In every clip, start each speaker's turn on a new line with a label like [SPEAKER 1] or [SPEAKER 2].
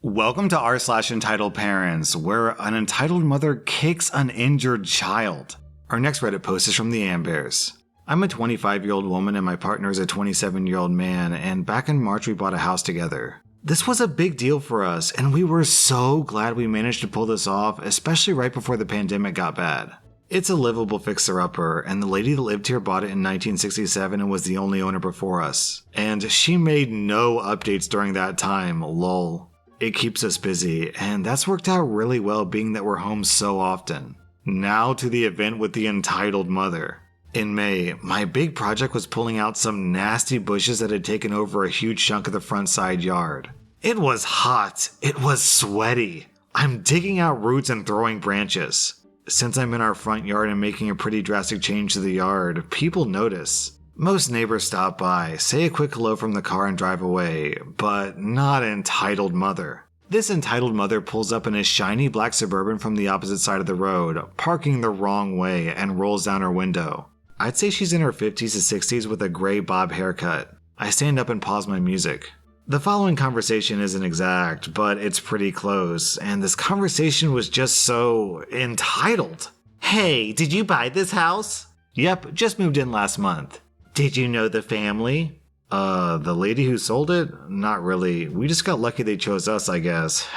[SPEAKER 1] Welcome to r/entitled parents, where an entitled mother kicks an injured child. Our next Reddit post is from the Ambers. I'm a 25-year-old woman and my partner is a 27-year-old man, and back in March we bought a house together. This was a big deal for us, and we were so glad we managed to pull this off, especially right before the pandemic got bad. It's a livable fixer-upper, and the lady that lived here bought it in 1967 and was the only owner before us. And she made no updates during that time, lol. It keeps us busy, and that's worked out really well being that we're home so often. Now to the event with the entitled mother. In May, my big project was pulling out some nasty bushes that had taken over a huge chunk of the front side yard. It was hot. It was sweaty. I'm digging out roots and throwing branches. Since I'm in our front yard and making a pretty drastic change to the yard, people notice. Most neighbors stop by, say a quick hello from the car and drive away, but not entitled mother. This entitled mother pulls up in a shiny black Suburban from the opposite side of the road, parking the wrong way, and rolls down her window. I'd say she's in her 50s to 60s with a gray bob haircut. I stand up and pause my music. The following conversation isn't exact, but it's pretty close, and this conversation was just so entitled. Hey, did you buy this house? Yep, just moved in last month. Did you know the family? The lady who sold it? Not really. We just got lucky they chose us, I guess.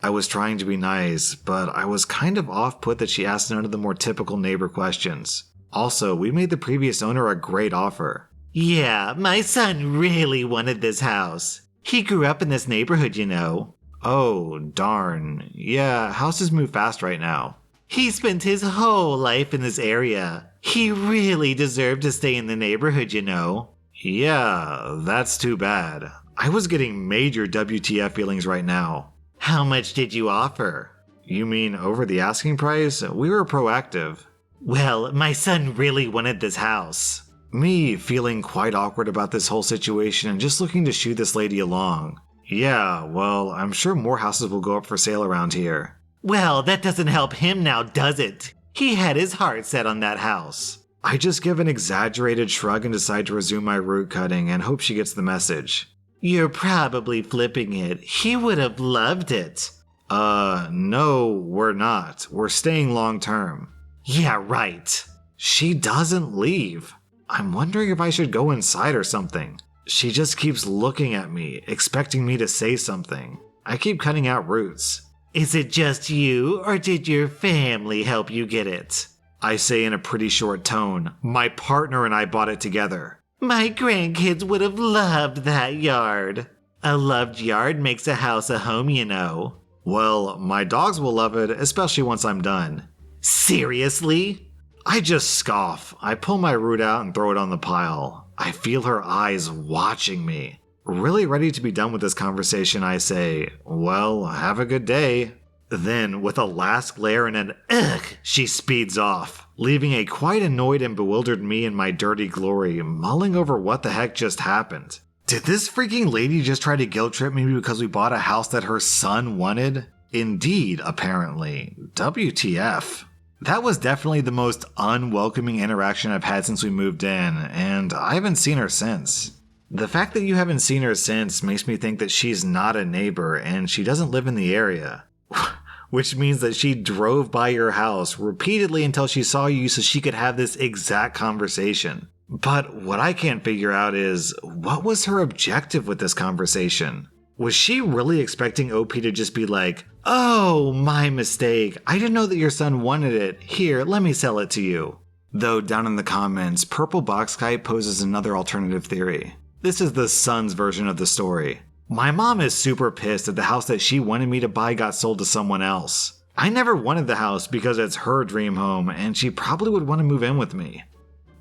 [SPEAKER 1] I was trying to be nice, but I was kind of off-put that she asked none of the more typical neighbor questions. Also, we made the previous owner a great offer. Yeah, my son really wanted this house. He grew up in this neighborhood, you know. Oh, darn. Yeah, houses move fast right now. He spent his whole life in this area. He really deserved to stay in the neighborhood, you know. Yeah, that's too bad. I was getting major WTF feelings right now. How much did you offer? You mean over the asking price? We were proactive. Well, my son really wanted this house. Me feeling quite awkward about this whole situation and just looking to shoo this lady along. Yeah, well, I'm sure more houses will go up for sale around here. Well, that doesn't help him now, does it? He had his heart set on that house. I just give an exaggerated shrug and decide to resume my root cutting and hope she gets the message. You're probably flipping it. He would have loved it. No, we're not. We're staying long term. Yeah, right. She doesn't leave. I'm wondering if I should go inside or something. She just keeps looking at me, expecting me to say something. I keep cutting out roots. Is it just you, or did your family help you get it? I say in a pretty short tone. My partner and I bought it together. My grandkids would have loved that yard. A loved yard makes a house a home, you know. Well, my dogs will love it, especially once I'm done. Seriously? I just scoff. I pull my root out and throw it on the pile. I feel her eyes watching me. Really ready to be done with this conversation, I say, well, have a good day. Then, with a last glare and an ugh, she speeds off, leaving a quite annoyed and bewildered me in my dirty glory, mulling over what the heck just happened. Did this freaking lady just try to guilt trip me because we bought a house that her son wanted? Indeed, apparently. WTF. That was definitely the most unwelcoming interaction I've had since we moved in, and I haven't seen her since. The fact that you haven't seen her since makes me think that she's not a neighbor and she doesn't live in the area. Which means that she drove by your house repeatedly until she saw you so she could have this exact conversation. But what I can't figure out is, what was her objective with this conversation? Was she really expecting OP to just be like, oh, my mistake. I didn't know that your son wanted it. Here, let me sell it to you. Though down in the comments, Purple Box Kite poses another alternative theory. This is the son's version of the story. My mom is super pissed that the house that she wanted me to buy got sold to someone else. I never wanted the house because it's her dream home and she probably would want to move in with me.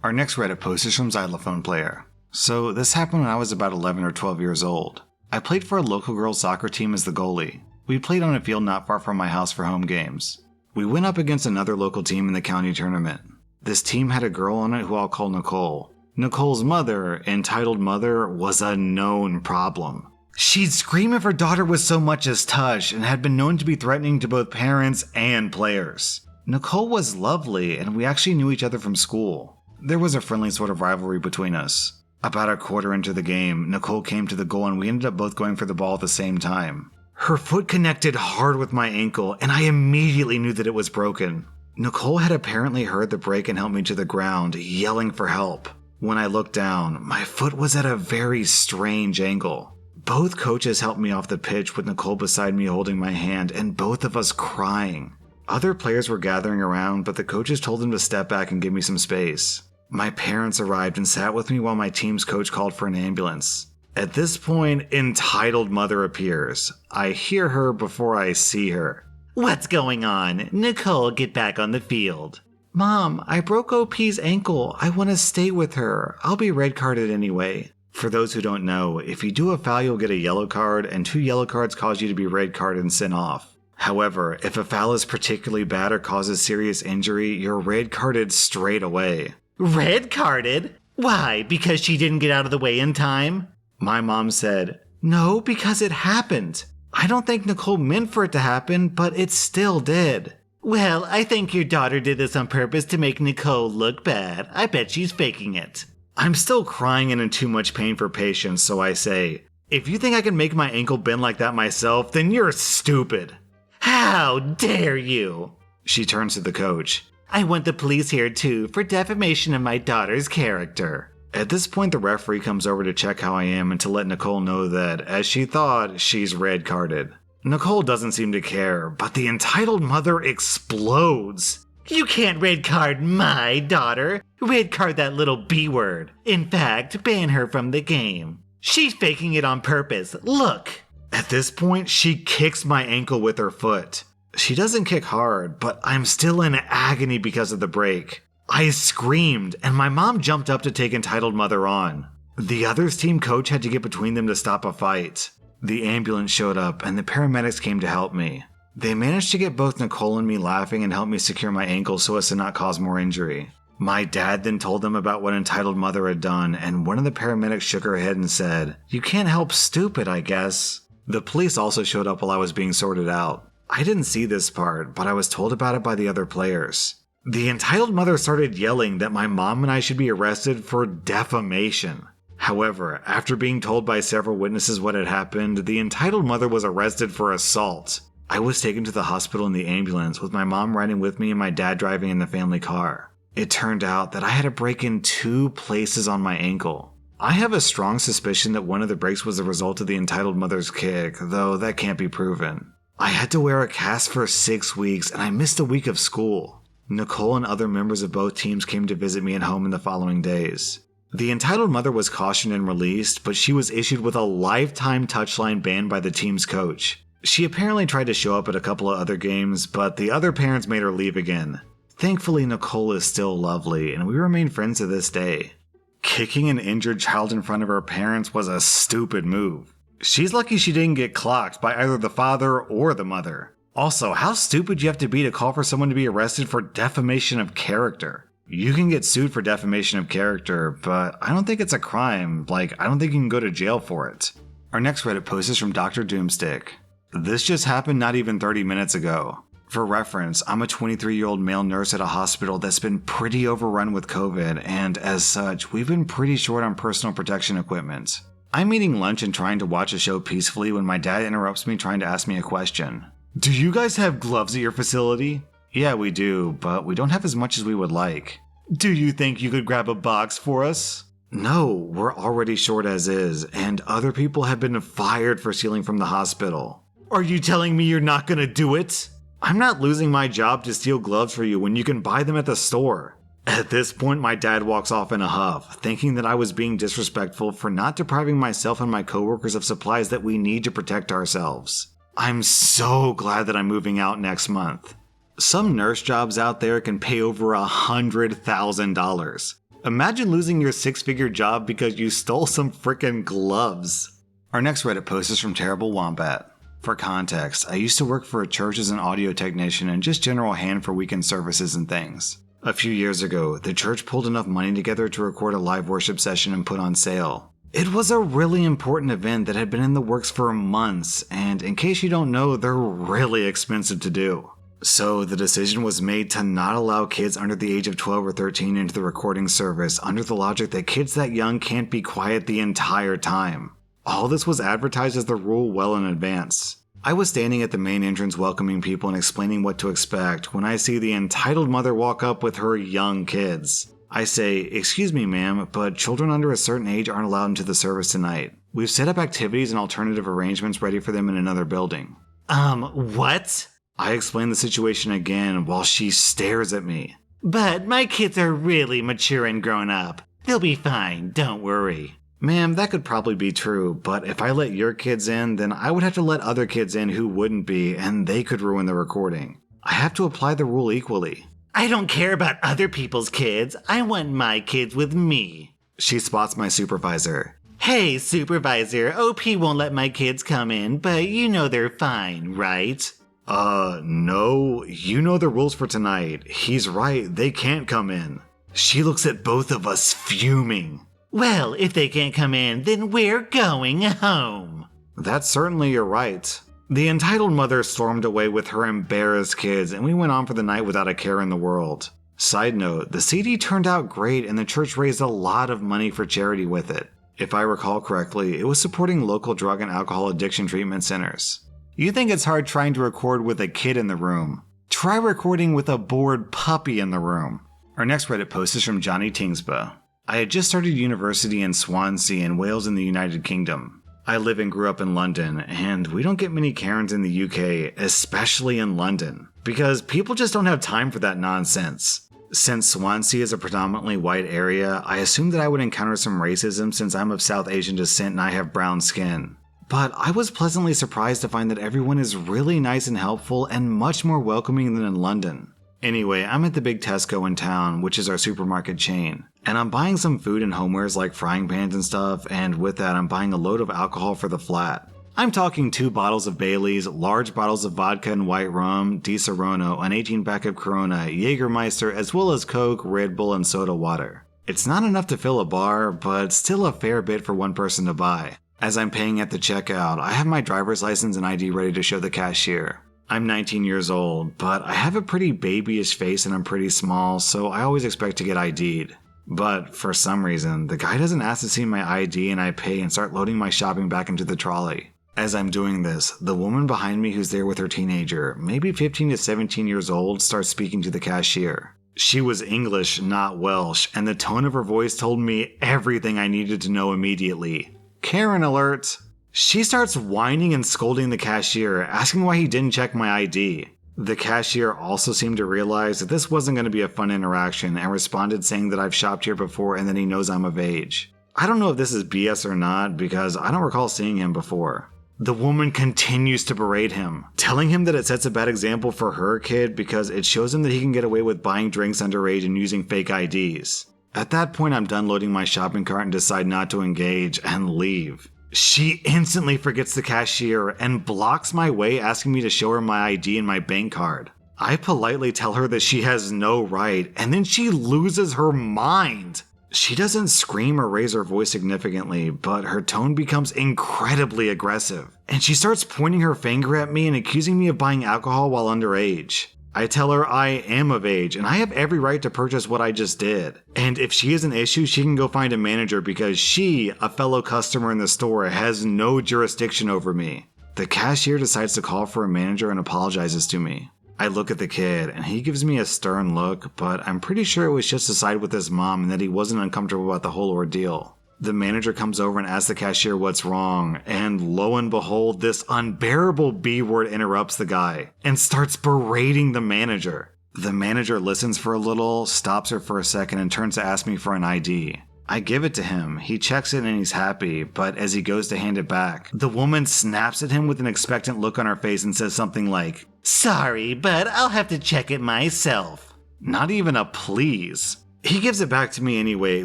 [SPEAKER 1] Our next Reddit post is from Xylophone Player. So this happened when I was about 11 or 12 years old. I played for a local girls soccer team as the goalie. We played on a field not far from my house for home games. We went up against another local team in the county tournament. This team had a girl on it who I'll call Nicole. Nicole's mother, entitled mother, was a known problem. She'd scream if her daughter was so much as touched and had been known to be threatening to both parents and players. Nicole was lovely and we actually knew each other from school. There was a friendly sort of rivalry between us. About a quarter into the game, Nicole came to the goal and we ended up both going for the ball at the same time. Her foot connected hard with my ankle, and I immediately knew that it was broken. Nicole had apparently heard the break and helped me to the ground, yelling for help. When I looked down, my foot was at a very strange angle. Both coaches helped me off the pitch with Nicole beside me holding my hand and both of us crying. Other players were gathering around, but the coaches told them to step back and give me some space. My parents arrived and sat with me while my team's coach called for an ambulance. At this point, entitled mother appears. I hear her before I see her. "What's going on? Nicole, get back on the field." "Mom, I broke OP's ankle. I want to stay with her. I'll be red carded anyway." For those who don't know, if you do a foul, you'll get a yellow card, and 2 yellow cards cause you to be red carded and sent off. However, if a foul is particularly bad or causes serious injury, you're red carded straight away. "Red carded? Why, because she didn't get out of the way in time?" My mom said, "No, because it happened. I don't think Nicole meant for it to happen, but it still did." "Well, I think your daughter did this on purpose to make Nicole look bad. I bet she's faking it." I'm still crying and in too much pain for patience, so I say, "If you think I can make my ankle bend like that myself, then you're stupid." "How dare you?" She turns to the coach. "I want the police here too for defamation of my daughter's character." At this point, the referee comes over to check how I am and to let Nicole know that, as she thought, she's red carded. Nicole doesn't seem to care, but the entitled mother explodes. "You can't red card my daughter. Red card that little B word. In fact, ban her from the game. She's faking it on purpose. Look." At this point, she kicks my ankle with her foot. She doesn't kick hard, but I'm still in agony because of the break. I screamed, and my mom jumped up to take entitled mother on. The other's team coach had to get between them to stop a fight. The ambulance showed up, and the paramedics came to help me. They managed to get both Nicole and me laughing and help me secure my ankle so as to not cause more injury. My dad then told them about what entitled mother had done, and one of the paramedics shook her head and said, "You can't help stupid, I guess." The police also showed up while I was being sorted out. I didn't see this part, but I was told about it by the other players. The entitled mother started yelling that my mom and I should be arrested for defamation. However, after being told by several witnesses what had happened, the entitled mother was arrested for assault. I was taken to the hospital in the ambulance with my mom riding with me and my dad driving in the family car. It turned out that I had a break in 2 places on my ankle. I have a strong suspicion that one of the breaks was the result of the entitled mother's kick, though that can't be proven. I had to wear a cast for 6 weeks and I missed a week of school. Nicole and other members of both teams came to visit me at home in the following days. The entitled mother was cautioned and released, but she was issued with a lifetime touchline ban by the team's coach. She apparently tried to show up at a couple of other games, but the other parents made her leave again. Thankfully, Nicole is still lovely, and we remain friends to this day. Kicking an injured child in front of her parents was a stupid move. She's lucky she didn't get clocked by either the father or the mother. Also, how stupid you have to be to call for someone to be arrested for defamation of character. You can get sued for defamation of character, but I don't think it's a crime. I don't think you can go to jail for it. Our next Reddit post is from Dr. Doomstick. This just happened not even 30 minutes ago. For reference, I'm a 23-year-old male nurse at a hospital that's been pretty overrun with COVID, and as such, we've been pretty short on personal protection equipment. I'm eating lunch and trying to watch a show peacefully when my dad interrupts me trying to ask me a question. "Do you guys have gloves at your facility?" "Yeah, we do, but we don't have as much as we would like." "Do you think you could grab a box for us?" "No, we're already short as is, and other people have been fired for stealing from the hospital." "Are you telling me you're not gonna do it?" "I'm not losing my job to steal gloves for you when you can buy them at the store." At this point, my dad walks off in a huff, thinking that I was being disrespectful for not depriving myself and my coworkers of supplies that we need to protect ourselves. I'm so glad that I'm moving out next month. Some nurse jobs out there can pay over $100,000. Imagine losing your 6-figure job because you stole some frickin' gloves. Our next Reddit post is from Terrible Wombat. For context, I used to work for a church as an audio technician and just general hand for weekend services and things. A few years ago, the church pulled enough money together to record a live worship session and put on sale. It was a really important event that had been in the works for months, and in case you don't know, they're really expensive to do. So the decision was made to not allow kids under the age of 12 or 13 into the recording service under the logic that kids that young can't be quiet the entire time. All this was advertised as the rule well in advance. I was standing at the main entrance welcoming people and explaining what to expect when I see the entitled mother walk up with her young kids. I say, "Excuse me, ma'am, but children under a certain age aren't allowed into the service tonight. We've set up activities and alternative arrangements ready for them in another building."
[SPEAKER 2] What?
[SPEAKER 1] I explain the situation again while she stares at me.
[SPEAKER 2] "But my kids are really mature and grown up. They'll be fine, don't worry."
[SPEAKER 1] Ma'am, that could probably be true, but if I let your kids in, then I would have to let other kids in who wouldn't be, and they could ruin the recording. I have to apply the rule equally.
[SPEAKER 2] "I don't care about other people's kids. I want my kids with me."
[SPEAKER 1] She spots my supervisor.
[SPEAKER 2] "Hey, supervisor, OP won't let my kids come in, but you know they're fine, right?"
[SPEAKER 1] No, you know the rules for tonight. He's right, they can't come in. She looks at both of us fuming.
[SPEAKER 2] "Well, if they can't come in, then we're going home."
[SPEAKER 1] That's certainly your right. The entitled mother stormed away with her embarrassed kids, and we went on for the night without a care in the world. Side note, the CD turned out great and the church raised a lot of money for charity with it. If I recall correctly, it was supporting local drug and alcohol addiction treatment centers. You think it's hard trying to record with a kid in the room? Try recording with a bored puppy in the room. Our next Reddit post is from Johnny Tingsba. I had just started university in Swansea in Wales in the United Kingdom. I live and grew up in London, and we don't get many Karens in the UK, especially in London, because people just don't have time for that nonsense. Since Swansea is a predominantly white area, I assumed that I would encounter some racism since I'm of South Asian descent and I have brown skin. But I was pleasantly surprised to find that everyone is really nice and helpful and much more welcoming than in London. Anyway, I'm at the big Tesco in town, which is our supermarket chain, and I'm buying some food and homewares like frying pans and stuff, and with that I'm buying a load of alcohol for the flat. I'm talking 2 bottles of Bailey's, large bottles of vodka and white rum, Di Serono, an 18-pack of Corona, Jägermeister, as well as Coke, Red Bull, and soda water. It's not enough to fill a bar, but still a fair bit for one person to buy. As I'm paying at the checkout, I have my driver's license and ID ready to show the cashier. I'm 19 years old, but I have a pretty babyish face and I'm pretty small, so I always expect to get ID'd. But for some reason, the guy doesn't ask to see my ID and I pay and start loading my shopping back into the trolley. As I'm doing this, the woman behind me who's there with her teenager, maybe 15 to 17 years old, starts speaking to the cashier. She was English, not Welsh, and the tone of her voice told me everything I needed to know immediately. Karen alert! She starts whining and scolding the cashier, asking why he didn't check my ID. The cashier also seemed to realize that this wasn't going to be a fun interaction and responded saying that I've shopped here before and that he knows I'm of age. I don't know if this is BS or not because I don't recall seeing him before. The woman continues to berate him, telling him that it sets a bad example for her kid because it shows him that he can get away with buying drinks underage and using fake IDs. At that point, I'm done loading my shopping cart and decide not to engage and leave. She instantly forgets the cashier and blocks my way, asking me to show her my ID and my bank card. I politely tell her that she has no right, and then she loses her mind. She doesn't scream or raise her voice significantly, but her tone becomes incredibly aggressive, and she starts pointing her finger at me and accusing me of buying alcohol while underage. I tell her I am of age and I have every right to purchase what I just did. And if she is an issue, she can go find a manager because she, a fellow customer in the store, has no jurisdiction over me. The cashier decides to call for a manager and apologizes to me. I look at the kid and he gives me a stern look, but I'm pretty sure it was just to side with his mom and that he wasn't uncomfortable about the whole ordeal. The manager comes over and asks the cashier what's wrong, and lo and behold, this unbearable B word interrupts the guy and starts berating the manager. The manager listens for a little, stops her for a second, and turns to ask me for an ID. I give it to him, he checks it and he's happy, but as he goes to hand it back, the woman snaps at him with an expectant look on her face and says something like,
[SPEAKER 2] "Sorry, but I'll have to check it myself."
[SPEAKER 1] Not even a please. He gives it back to me anyway,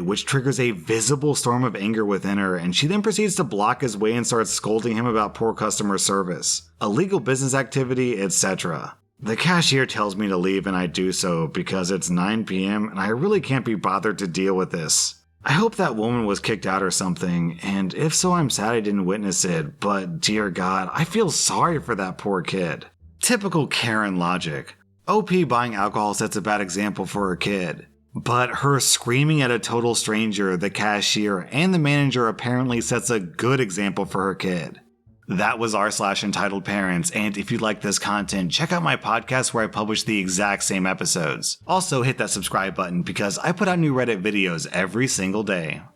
[SPEAKER 1] which triggers a visible storm of anger within her, and she then proceeds to block his way and starts scolding him about poor customer service, illegal business activity, etc. The cashier tells me to leave and I do so because it's 9 p.m. and I really can't be bothered to deal with this. I hope that woman was kicked out or something, and if so, I'm sad I didn't witness it, but dear God, I feel sorry for that poor kid. Typical Karen logic. OP buying alcohol sets a bad example for her kid. But her screaming at a total stranger, the cashier, and the manager apparently sets a good example for her kid. That was r/entitled parents, and if you like this content, check out my podcast where I publish the exact same episodes. Also hit that subscribe button because I put out new Reddit videos every single day.